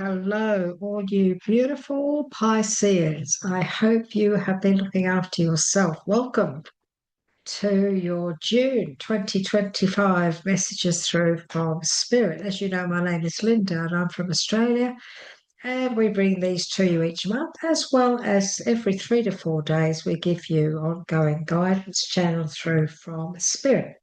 Hello, all you beautiful Pisces. I hope you have been looking after yourself. Welcome to your June 2025 messages through from Spirit. As you know, my name is Linda and I'm from Australia, and we bring these to you each month, as well as every 3 to 4 days, we give you ongoing guidance channeled through from Spirit.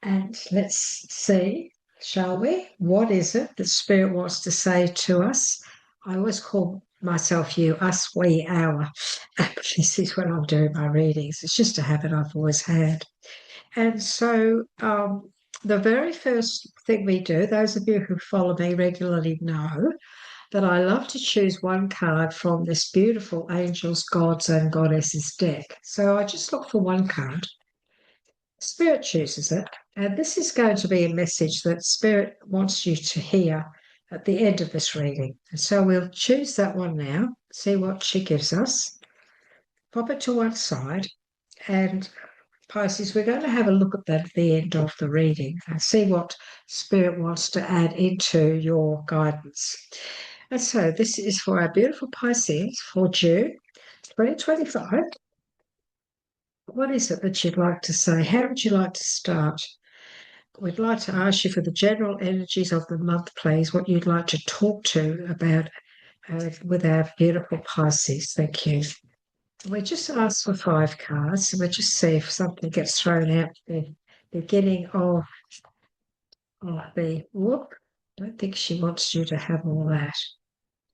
And let's see, shall we? What is it that Spirit wants to say to us? I always call myself you, us, we, our. This is when I'm doing my readings. It's just a habit I've always had. And so the very first thing we do, those of you who follow me regularly know that I love to choose one card from this beautiful Angels, Gods, and Goddesses deck. So I just look for one card. Spirit chooses it, and this is going to be a message that Spirit wants you to hear at the end of this reading. And so we'll choose that one now, see what she gives us, pop it to one side, and Pisces, we're going to have a look at that at the end of the reading and see what Spirit wants to add into your guidance. And so this is for our beautiful Pisces for June 2025. What is it that you'd like to say? How would you like to start? We'd like to ask you for the general energies of the month, please, what you'd like to talk to about with our beautiful Pisces. Thank you. We just asked for 5 cards, and we'll just see if something gets thrown out at the beginning of the whoop. I don't think she wants you to have all that.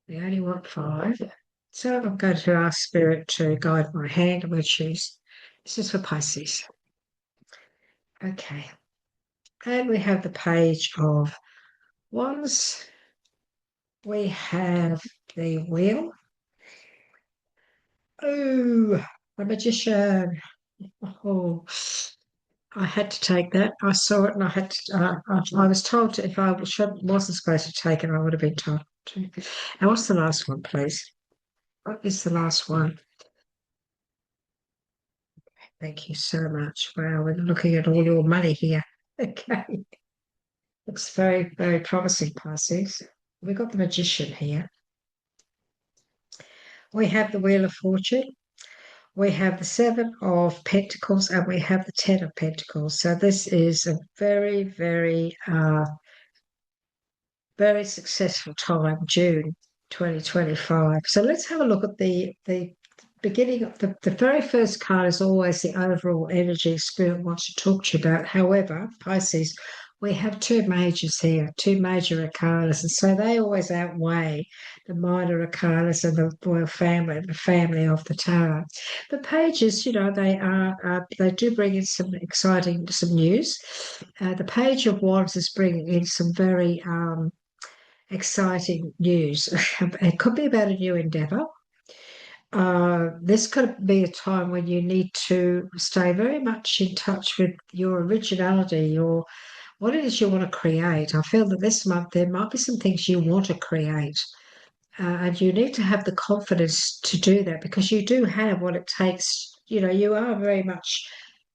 We only want 5. So I'm going to ask Spirit to guide my hand, and we'll choose. This is for Pisces. Okay. And we have the Page of Wands. We have the Wheel. Oh, the Magician. Oh, I had to take that. I saw it and I had to, I was told to, if I wasn't supposed to take it, I would have been told to. And what's the last one, please? What is the last one? Thank you so much. Wow, we're looking at all your money here. Okay. Looks very, very promising, Pisces. We've got the Magician here. We have the Wheel of Fortune. We have the 7 of Pentacles and we have the 10 of Pentacles. So this is a very, very successful time, June 2025. So let's have a look at the beginning of the very first card is always the overall energy Spirit wants to talk to you about. However, Pisces, we have 2 majors here, 2 major arcanas, and so they always outweigh the minor arcanas and the royal family, the family of the tarot. The pages, they do bring in some news. The Page of Wands is bringing in some very exciting news. It could be about a new endeavor. This could be a time when you need to stay very much in touch with your originality, your what it is you want to create. I feel that this month there might be some things you want to create, and you need to have the confidence to do that because you do have what it takes. You know, you are very much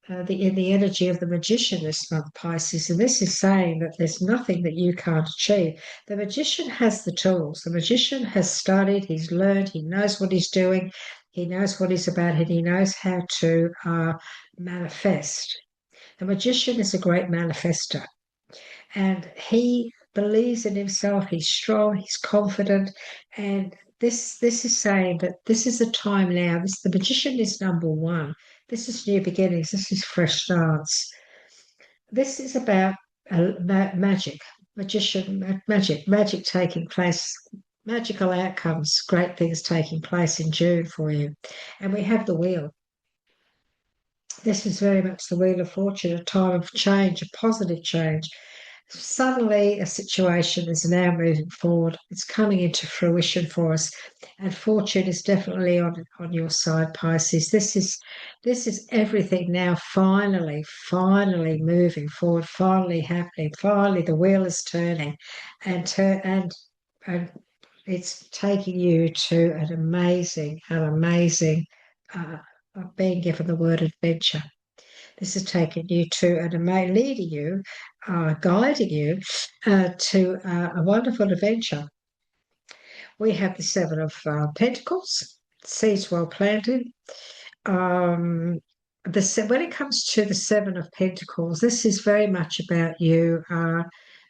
in the energy of the Magician this month, Pisces, and this is saying that there's nothing that you can't achieve. The Magician has the tools. The Magician has studied, he's learned, he knows what he's doing, he knows what he's about, and he knows how to manifest. The Magician is a great manifester, and he believes in himself. He's strong, he's confident, and this is saying that this is the time now. The Magician is number 1. This is new beginnings. This is fresh starts. This is about magic, magic taking place, magical outcomes, great things taking place in June for you. And we have the Wheel. This is very much the Wheel of Fortune, a time of change, a positive change. Suddenly, a situation is now moving forward. It's coming into fruition for us, and fortune is definitely on your side, Pisces. This is everything now. Finally moving forward. Finally happening. Finally, the wheel is turning, and it's taking you to an amazing. Being given the word adventure. This is taking you to and leading you, guiding you to a wonderful adventure. We have the Seven of Pentacles, seeds well planted. Um, when it comes to the Seven of Pentacles, this is very much about you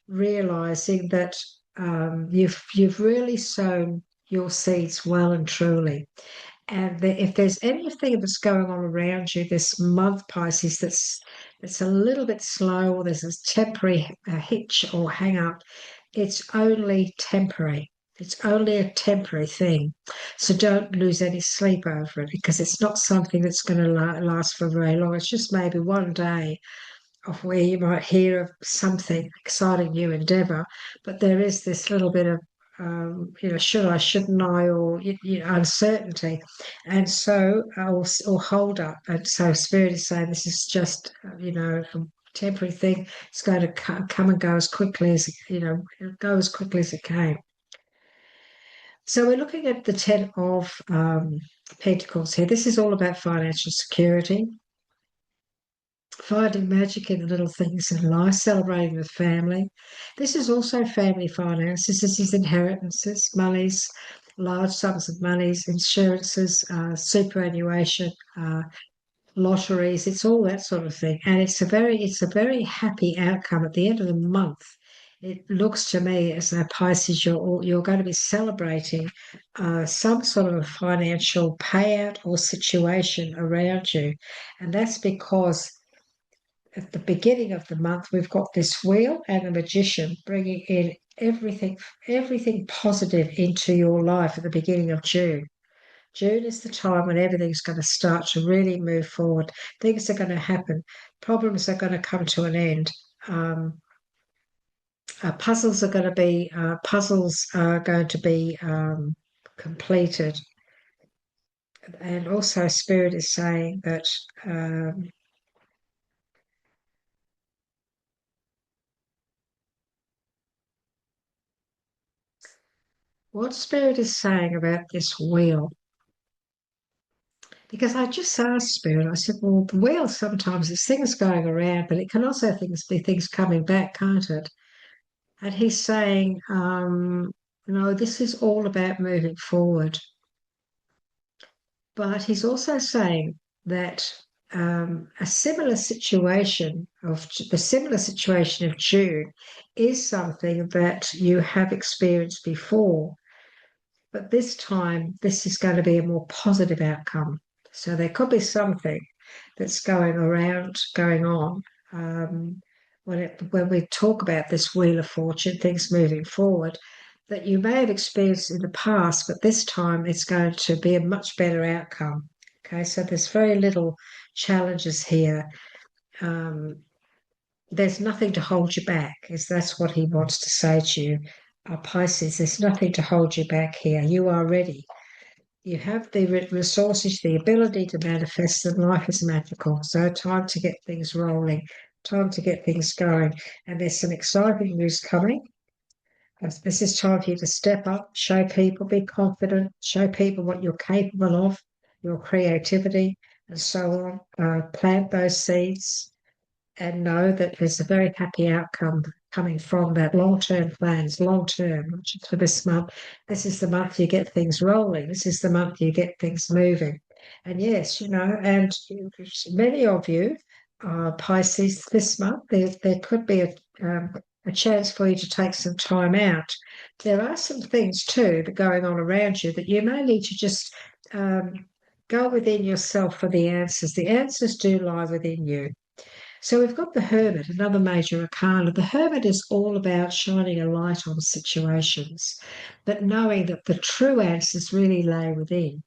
realizing that you've really sown your seeds well and truly. And if there's anything that's going on around you this month, Pisces, that's a little bit slow, or there's a temporary hitch or hang up, it's only temporary. It's only a temporary thing. So don't lose any sleep over it, because it's not something that's going to last for very long. It's just maybe one day of where you might hear of something exciting new endeavor, but there is this little bit of should I, shouldn't I, or uncertainty, and so or hold up. And so Spirit is saying this is just a temporary thing. It's going to come and go as quickly as go as quickly as it came. So we're looking at the Ten of Pentacles here. This is all about financial security, finding magic in the little things in life, celebrating with family. This is also family finances. This is inheritances, monies, large sums of monies, insurances, superannuation, lotteries. It's all that sort of thing, and it's a very happy outcome at the end of the month. It looks to me as though Pisces, you're going to be celebrating some sort of financial payout or situation around you, and that's because at the beginning of the month, we've got this wheel and a magician bringing in everything positive into your life at the beginning of June. June is the time when everything's going to start to really move forward. Things are going to happen. Problems are going to come to an end. Puzzles are going to be completed. And also, Spirit is saying that what Spirit is saying about this wheel, because I just asked Spirit, I said, well, the wheel sometimes it's things going around, but it can also be things coming back, can't it? And he's saying, this is all about moving forward. But he's also saying that a similar situation of the similar situation of June is something that you have experienced before. But this time, this is going to be a more positive outcome. So there could be something that's going on. When we talk about this Wheel of Fortune, things moving forward, that you may have experienced in the past, but this time it's going to be a much better outcome. Okay, so there's very little challenges here. There's nothing to hold you back, is that's what he wants to say to you. Pisces, there's nothing to hold you back here. You are ready. You have the resources, the ability to manifest, and life is magical. So time to get things rolling, time to get things going. And there's some exciting news coming. This is time for you to step up, show people, be confident, show people what you're capable of, your creativity, and so on. Plant those seeds and know that there's a very happy outcome coming from that. Long-term plans, long-term, not just for this month. This is the month you get things rolling. This is the month you get things moving. And yes, and many of you, Pisces, this month, there could be a chance for you to take some time out. There are some things too that are going on around you that you may need to just go within yourself for the answers. The answers do lie within you. So we've got the Hermit, another major arcana. The Hermit is all about shining a light on situations, but knowing that the true answers really lay within.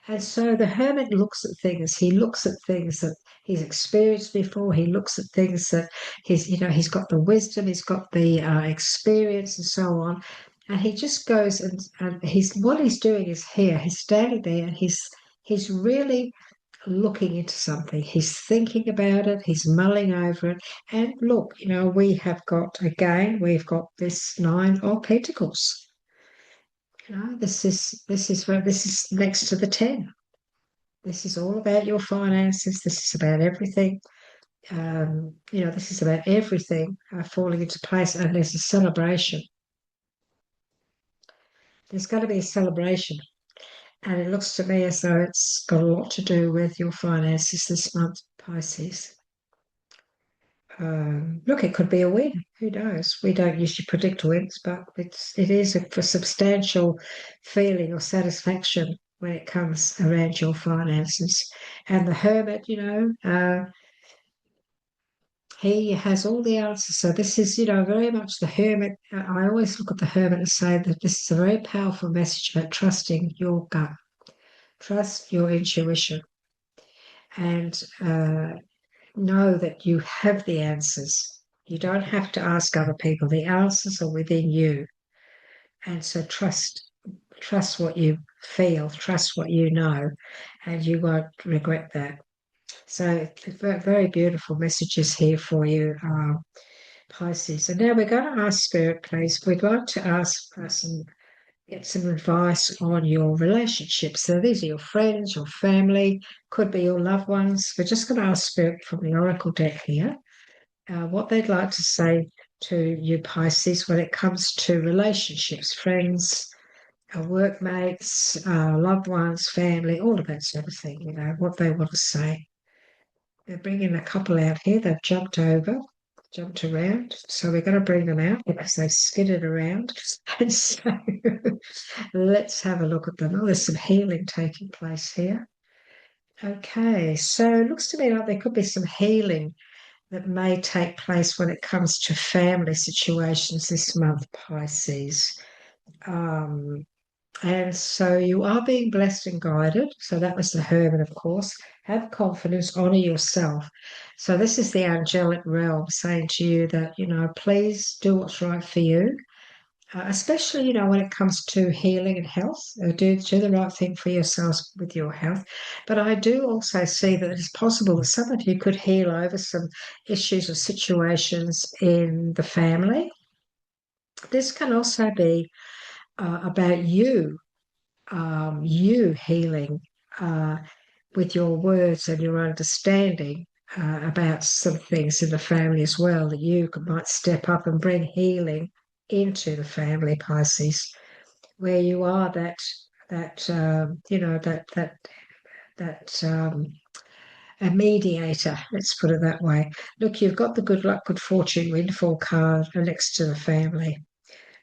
And so the Hermit looks at things. He looks at things that he's experienced before. He looks at things that he's got the wisdom, he's got the experience, and so on. And he just goes and what he's doing is here. He's standing there and he's really looking into something. He's thinking about it. He's mulling over it. And look, we've got this Nine of Pentacles. This is next to the 10. This is all about your finances. This is about everything. This is about everything falling into place, and there's a celebration. There's going to be a celebration, and it looks to me as though it's got a lot to do with your finances this month, Pisces. Look, it could be a win. Who knows? We don't usually predict wins, but it is a substantial feeling or satisfaction when it comes around your finances. And the hermit, he has all the answers. So this is, very much the hermit. I always look at the hermit and say that this is a very powerful message about trusting your gut, trust your intuition, and know that you have the answers. You don't have to ask other people. The answers are within you. And so trust what you feel, trust what you know, and you won't regret that. So very, very beautiful messages here for you, Pisces. And now we're going to ask Spirit, please. We'd like to ask get some advice on your relationships. So these are your friends, your family, could be your loved ones. We're just going to ask Spirit from the Oracle deck here what they'd like to say to you, Pisces, when it comes to relationships, friends, workmates, loved ones, family, all of that sort of thing, what they want to say. They're bringing a couple out here. They've jumped around. So we're going to bring them out because they've skidded around. And so let's have a look at them. Oh, there's some healing taking place here. Okay, so it looks to me like there could be some healing that may take place when it comes to family situations this month, Pisces. And so you are being blessed and guided. So that was the hermit, of course. Have confidence, honor yourself. So this is the angelic realm saying to you that, please do what's right for you. Especially, when it comes to healing and health, do the right thing for yourselves with your health. But I do also see that it's possible that some of you could heal over some issues or situations in the family. This can also be about you healing with your words and your understanding about some things in the family as well, that you might step up and bring healing into the family, Pisces, where you are a mediator, let's put it that way. Look, you've got the good luck, good fortune, windfall card next to the family.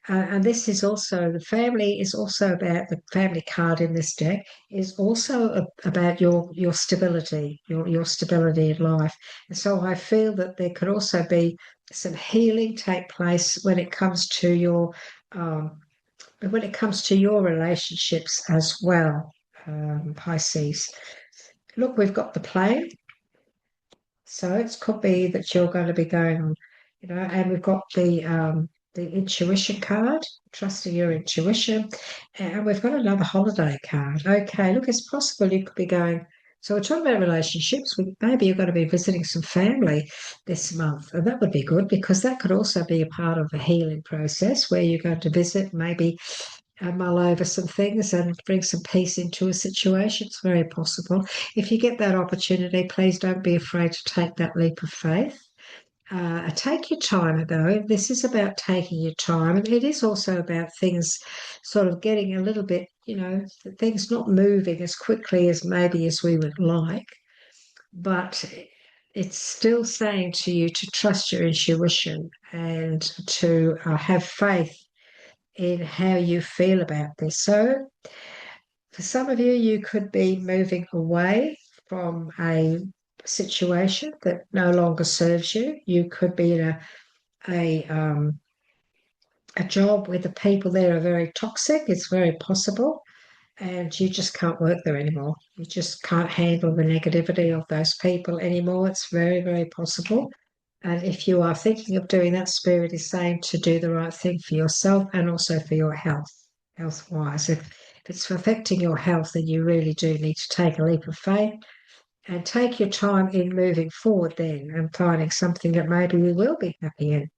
And this is also, the family is also about, the family card in this deck is also about your stability, your stability in life. And so I feel that there could also be some healing take place when it comes to your relationships as well, Pisces. Look, we've got the plane. So it could be that you're going to be going on, and we've got the intuition card, trusting your intuition, and we've got another holiday card. Okay, look, it's possible you could be going. So we're talking about relationships. Maybe you're going to be visiting some family this month, and that would be good because that could also be a part of a healing process where you're going to visit, maybe mull over some things and bring some peace into a situation. It's very possible. If you get that opportunity, please don't be afraid to take that leap of faith. Take your time, though. This is about taking your time. And it is also about things sort of getting a little bit, things not moving as quickly as maybe as we would like. But it's still saying to you to trust your intuition and to have faith in how you feel about this. So for some of you, you could be moving away from a situation that no longer serves you. You could be in a job where the people there are very toxic. It's very possible. And you just can't work there anymore. You just can't handle the negativity of those people anymore. It's very, very possible. And if you are thinking of doing that, Spirit is saying to do the right thing for yourself and also for your health-wise. If it's affecting your health, then you really do need to take a leap of faith and take your time in moving forward then and finding something that maybe you will be happy in.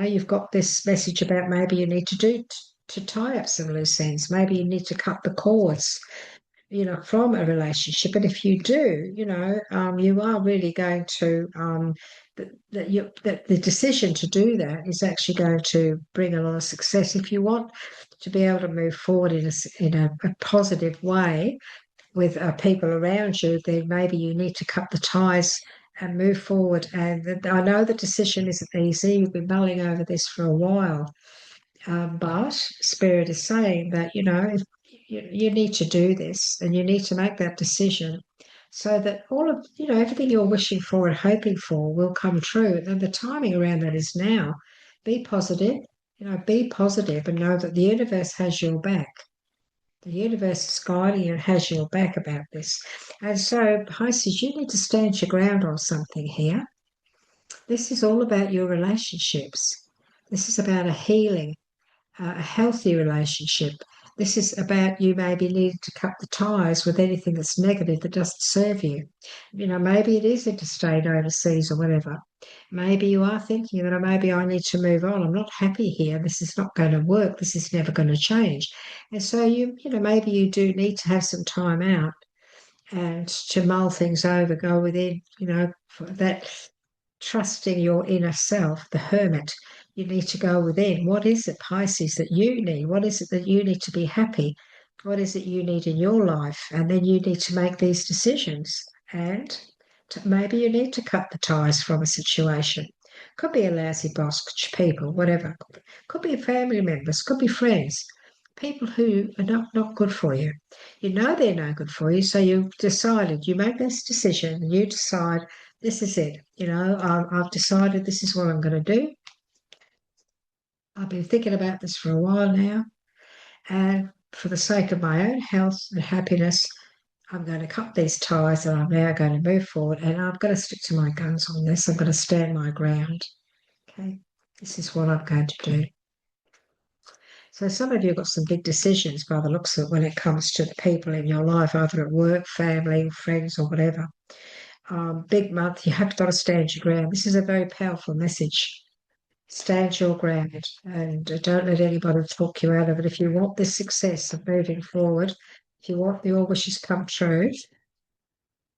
You've got this message about maybe you need to tie up some loose ends. Maybe you need to cut the cords, from a relationship. And if you do, you are really going to that the decision to do that is actually going to bring a lot of success. If you want to be able to move forward in a positive way with people around you, then maybe you need to cut the ties and move forward. And I know the decision isn't easy. You've been mulling over this for a while, but Spirit is saying that, if you need to do this and you need to make that decision so that all of, everything you're wishing for and hoping for will come true. And the timing around that is now. Be positive, be positive and know that the universe has your back. The universe is guiding you and has your back about this. And so, Pisces, you need to stand your ground on something here. This is all about your relationships. This is about a healing, a healthy relationship. This is about you maybe needing to cut the ties with anything that's negative that doesn't serve you. Maybe it is interstate overseas or whatever. Maybe you are thinking that maybe I need to move on. I'm not happy here. This is not going to work. This is never going to change. And so maybe you do need to have some time out and to mull things over, go within, for that trusting your inner self, the hermit. You need to go within. What is it, Pisces, that you need? What is it that you need to be happy? What is it you need in your life? And then you need to make these decisions. And maybe you need to cut the ties from a situation. Could be a lousy boss, people, whatever. Could be family members, could be friends, people who are not good for you. You know they're no good for you, so you've decided, you make this decision, and you decide this is it. I've decided this is what I'm going to do. I've been thinking about this for a while now, and for the sake of my own health and happiness, I'm going to cut these ties and I'm now going to move forward and I'm going to stick to my guns on this. I'm going to stand my ground. Okay, this is what I'm going to do. So some of you have got some big decisions by the looks of it when it comes to the people in your life, either at work, family, friends, or whatever. Big month, you have got to stand your ground. This is a very powerful message. Stand your ground and don't let anybody talk you out of it. If you want this success of moving forward, if you want your wishes come true,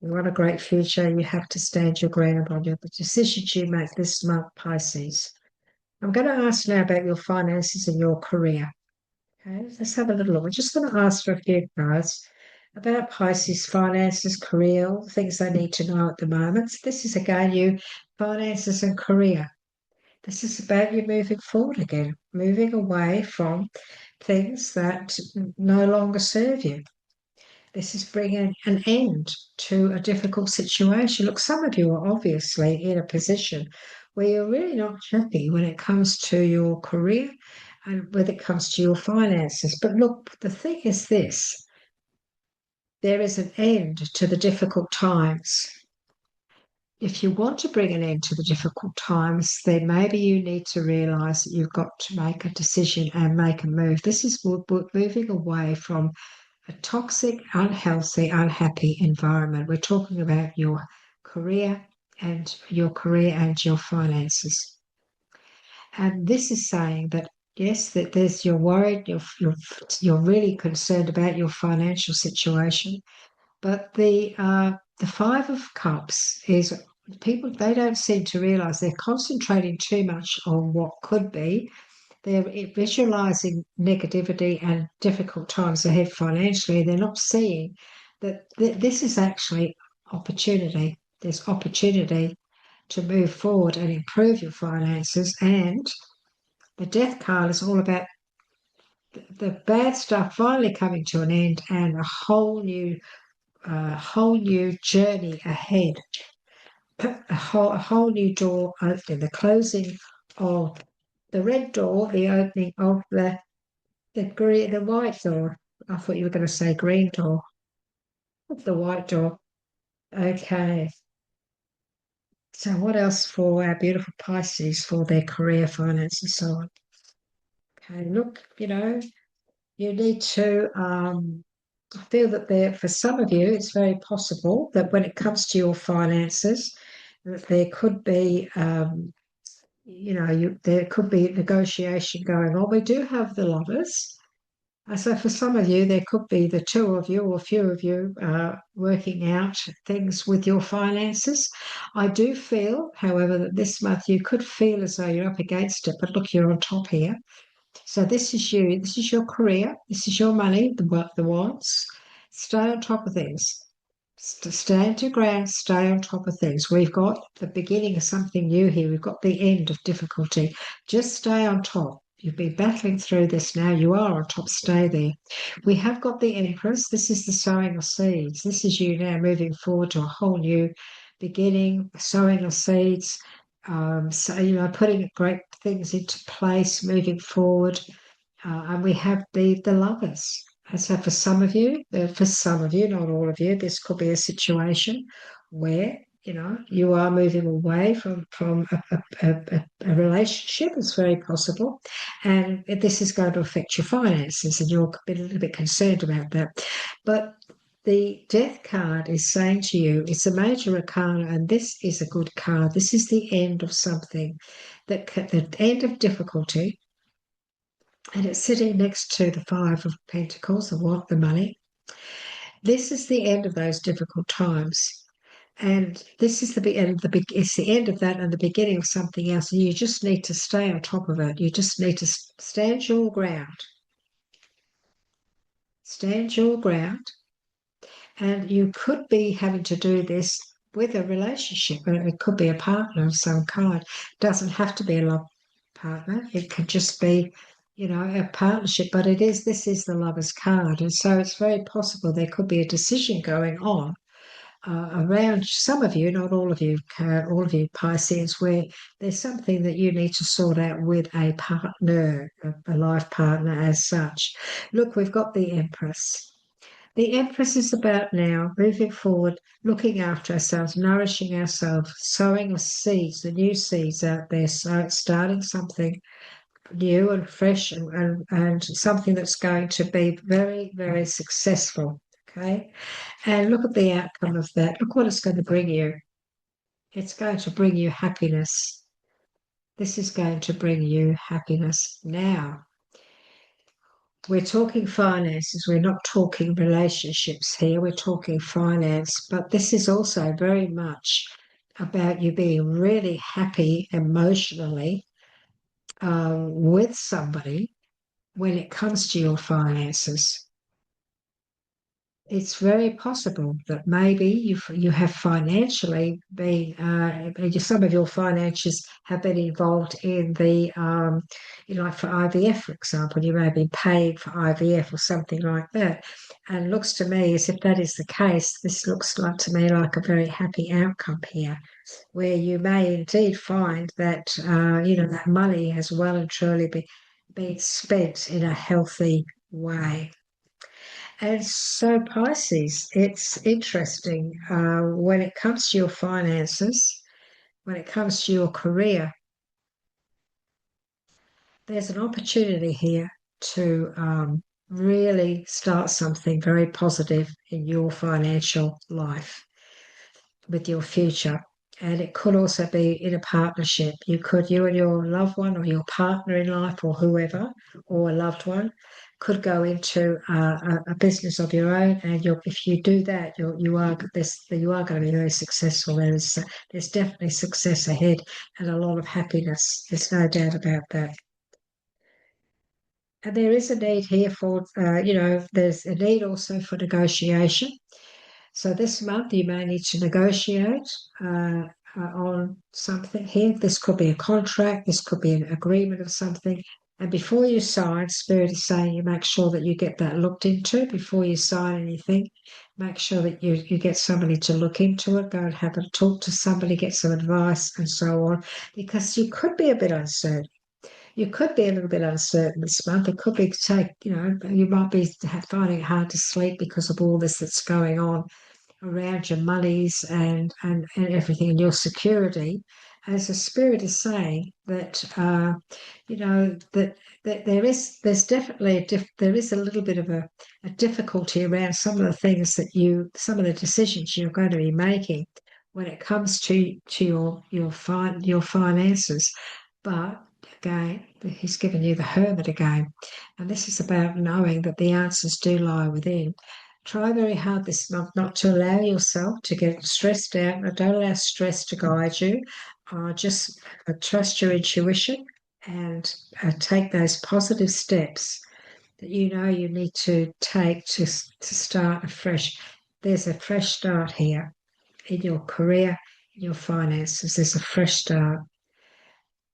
you want a great future, you have to stand your ground on the decisions you make this month, Pisces. I'm going to ask now about your finances and your career. Okay, let's have a little look. We're just going to ask for a few cards about Pisces finances, career, all the things they need to know at the moment. So this is again you, finances and career. This is about you moving forward again, moving away from things that no longer serve you. This is bringing an end to a difficult situation. Look, some of you are obviously in a position where you're really not happy when it comes to your career and when it comes to your finances. But look, the thing is this, there is an end to the difficult times. If you want to bring an end to the difficult times, then maybe you need to realize that you've got to make a decision and make a move. This is moving away from a toxic, unhealthy, unhappy environment. We're talking about your career and your finances. And this is saying that yes, that you're worried, you're really concerned about your financial situation, but the Five of Cups is people, they don't seem to realize they're concentrating too much on what could be. They're visualizing negativity and difficult times ahead financially. They're not seeing that this is actually opportunity. There's opportunity to move forward and improve your finances. And the Death card is all about the bad stuff finally coming to an end and a whole new journey ahead. A whole new door opening, the closing of the red door, the opening of the white door. I thought you were going to say green door. The white door. Okay. So what else for our beautiful Pisces for their career, finance, and so on? Okay, look, you need to I feel that for some of you, it's very possible that when it comes to your finances, that there could be there could be negotiation going on. We do have the lovers. So for some of you, there could be the two of you or a few of you working out things with your finances. I do feel, however, that this month you could feel as though you're up against it, but look, you're on top here. So this is you. This is your career. This is your money, the wants. Stay on top of things. Stand your ground. Stay on top of things. We've got the beginning of something new here. We've got the end of difficulty. Just stay on top. You've been battling through this now. You are on top. Stay there. We have got the Empress. This is the sowing of seeds. This is you now moving forward to a whole new beginning, sowing of seeds. So, putting great things into place, moving forward. And we have the lovers. And so for some of you, not all of you, this could be a situation where you are moving away from a relationship. It's very possible, and this is going to affect your finances, and you're a little bit concerned about that. But the Death card is saying to you, it's a major arcana, and this is a good card. This is the end of something, the end of difficulty, and it's sitting next to the Five of Pentacles, the money. This is the end of those difficult times. And this is it's the end of that and the beginning of something else. And you just need to stay on top of it. You just need to stand your ground. Stand your ground. And you could be having to do this with a relationship. It could be a partner of some kind. It doesn't have to be a love partner. It could just be, a partnership. But this is the Lover's card. And so it's very possible there could be a decision going on around some of you, not all of you, Pisces, where there's something that you need to sort out with a partner, a life partner as such. Look, we've got the Empress. The Empress is about now moving forward, looking after ourselves, nourishing ourselves, sowing the seeds, the new seeds out there, so starting something new and fresh and something that's going to be very, very successful. Okay. And look at the outcome of that. Look what it's going to bring you. It's going to bring you happiness. This is going to bring you happiness. Now, we're talking finances. We're not talking relationships here. We're talking finance. But this is also very much about you being really happy emotionally with somebody when it comes to your finances. It's very possible that maybe you have financially been some of your finances have been involved in the like for IVF, for example, you may have been paying for IVF or something like that. And it looks to me as if that is the case. This looks like to me like a very happy outcome here, where you may indeed find that that money has well and truly been spent in a healthy way. And so, Pisces, it's interesting when it comes to your finances, when it comes to your career, there's an opportunity here to really start something very positive in your financial life with your future. And it could also be in a partnership. You and your loved one or your partner in life or whoever, or a loved one, could go into a business of your own. And if you do that, you are going to be very successful. There's definitely success ahead and a lot of happiness. There's no doubt about that. And there is a need here for, there's a need also for negotiation. So this month you may need to negotiate on something here. This could be a contract, this could be an agreement of something. And before you sign, Spirit is saying you make sure that you get that looked into before you sign anything. Make sure that you get somebody to look into it, go and have a talk to somebody, get some advice and so on, because you could be a bit uncertain. You could be a little bit uncertain this month. It could be you might be finding it hard to sleep because of all this that's going on around your monies and everything and your security, as the spirit is saying that that there's definitely there is a little bit of a difficulty around some of the things some of the decisions you're going to be making when it comes to your finances. But again. He's given you the Hermit again. And this is about knowing that the answers do lie within. Try very hard this month not to allow yourself to get stressed out. Don't allow stress to guide you. Just trust your intuition and take those positive steps that you know you need to take to start afresh. There's a fresh start here in your career, in your finances. There's a fresh start.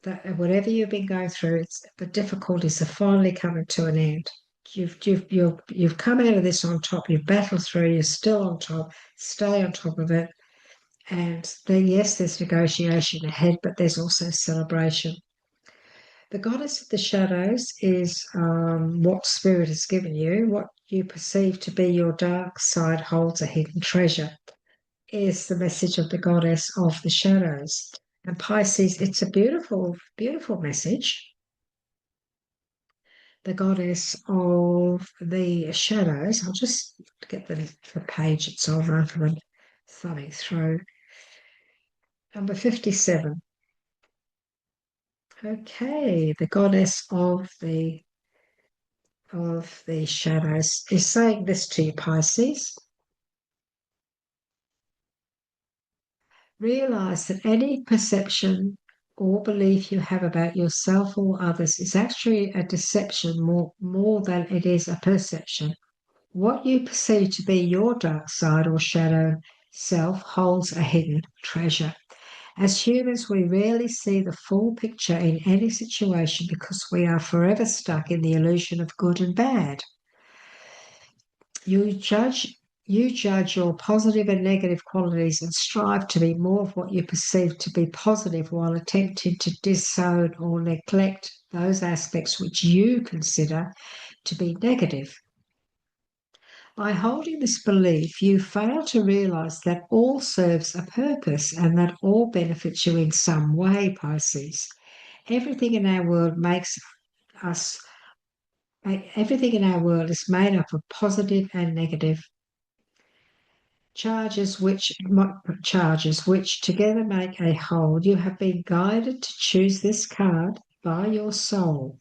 That whatever you've been going through, the difficulties are finally coming to an end. You've come out of this on top. You've battled through. You're still on top. Stay on top of it. And then, yes, there's negotiation ahead, but there's also celebration. The goddess of the shadows is what spirit has given you. What you perceive to be your dark side holds a hidden treasure, is the message of the goddess of the shadows. And Pisces, it's a beautiful, beautiful message. The goddess of the shadows. I'll just get the page it's on rather than thumbing through. Number 57. Okay, the goddess of the shadows is saying this to you, Pisces. Realize that any perception or belief you have about yourself or others is actually a deception more than it is a perception. What you perceive to be your dark side or shadow self holds a hidden treasure. As humans, we rarely see the full picture in any situation because we are forever stuck in the illusion of good and bad. You judge your positive and negative qualities and strive to be more of what you perceive to be positive while attempting to disown or neglect those aspects which you consider to be negative. By holding this belief, you fail to realize that all serves a purpose and that all benefits you in some way, Pisces. Everything in our world everything in our world is made up of positive and negative charges which together make a whole. You have been guided to choose this card by your soul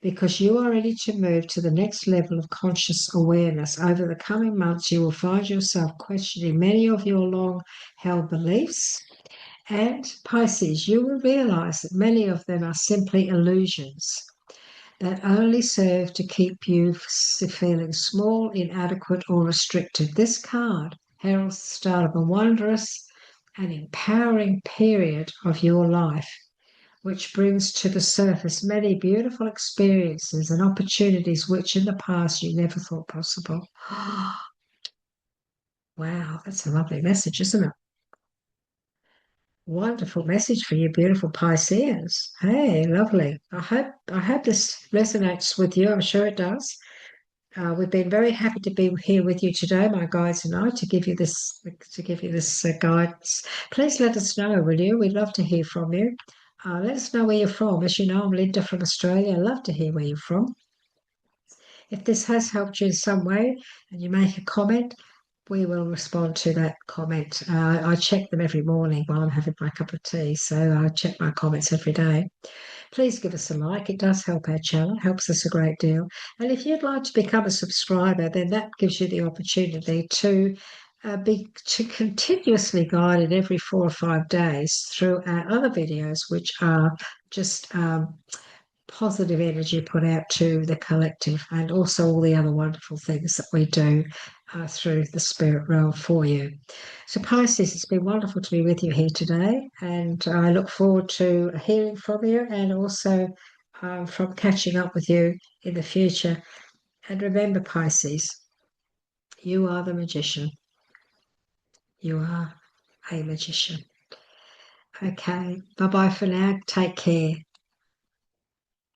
because you are ready to move to the next level of conscious awareness. Over the coming months, you will find yourself questioning many of your long-held beliefs. And Pisces, you will realize that many of them are simply illusions that only serve to keep you feeling small, inadequate, or restricted. This card heralds the start of a wondrous and empowering period of your life, which brings to the surface many beautiful experiences and opportunities which in the past you never thought possible. Wow, that's a lovely message, isn't it? Wonderful message for you, beautiful Pisces. Hey, lovely. I hope this resonates with you. I'm sure it does. We've been very happy to be here with you today, my guides and I, to give you this guidance. Please let us know, will you? We'd love to hear from you. Let us know where you're from. As you know, I'm Linda from Australia. I'd love to hear where you're from. If this has helped you in some way and you make a comment, we will respond to that comment. I check them every morning while I'm having my cup of tea, so I check my comments every day. Please give us a like. It does help our channel, helps us a great deal. And if you'd like to become a subscriber, then that gives you the opportunity to be continuously guided every 4 or 5 days through our other videos, which are just positive energy put out to the collective, and also all the other wonderful things that we do through the spirit realm for you. So Pisces, it's been wonderful to be with you here today, and I look forward to hearing from you and also from catching up with you in the future. And remember, Pisces, you are the magician. You are a magician. Okay, bye-bye for now. Take care.